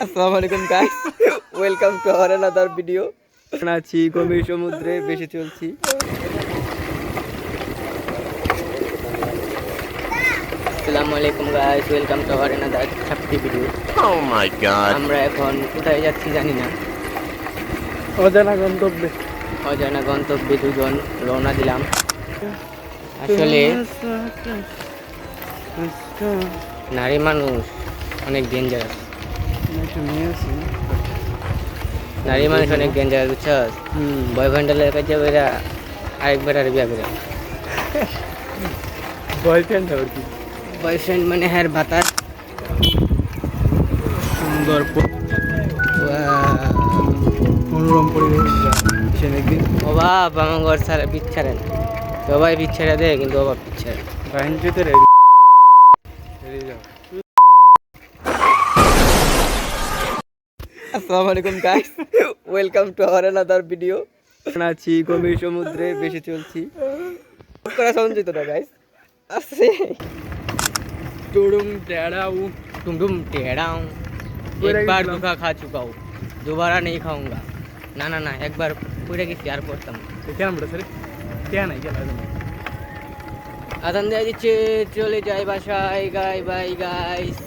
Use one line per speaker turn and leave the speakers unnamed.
আসসালামু আলাইকুম guys, welcome to our another video. আছি গভীর সমুদ্রে ভেসে চলছি। আসসালামু আলাইকুম guys, welcome to our another ছাপটি ভিডিও।
Oh my god.
আমরা এখন কোথায় যাচ্ছি জানি না,
অজানা গন্তব্যে।
অজানা গন্তব্যে দুজন রওনা দিলাম। আসলে নারী মানুষ অনেক ডেঞ্জারাস, নারী মানুষ অনেক ডেঞ্জারাস, বুঝছস? বয়ফ্রেন্ডের কাছে বেরা আরেকবার আর বিয়া করে।
বয়ফ্রেন্ড আর কি
বয়ফ্রেন্ড মানে হ্যার বাতাস
সুন্দর মনোরম পরিবেশ। সে একদিন
অভাব আমার ঘর ছাড়া পিচ্ছারেন, সবাই পিচ্ছারা দেয় কিন্তু অভাব পিচ্ছারে।
বাহিনীতে
আসসালামু আলাইকুম guys, welcome to our another video. আছি গভীর সমুদ্রে ভেসে চলছি। করা সঞ্চিত না গাইস, আছে
टुडुम टेढ़ाऊ
तुम तुम टेढ़ा हूँ, एक बार धोखा खा चुका हूँ, दोबारा नहीं खाऊंगा। ना ना ना, एक बार पूरे की प्यार करता हूँ।
क्या नाम सर क्या नहीं क्या
আদান দিয়ে দিচ্ছে, চলে যায় বাসায়। গাই বাই গাইস।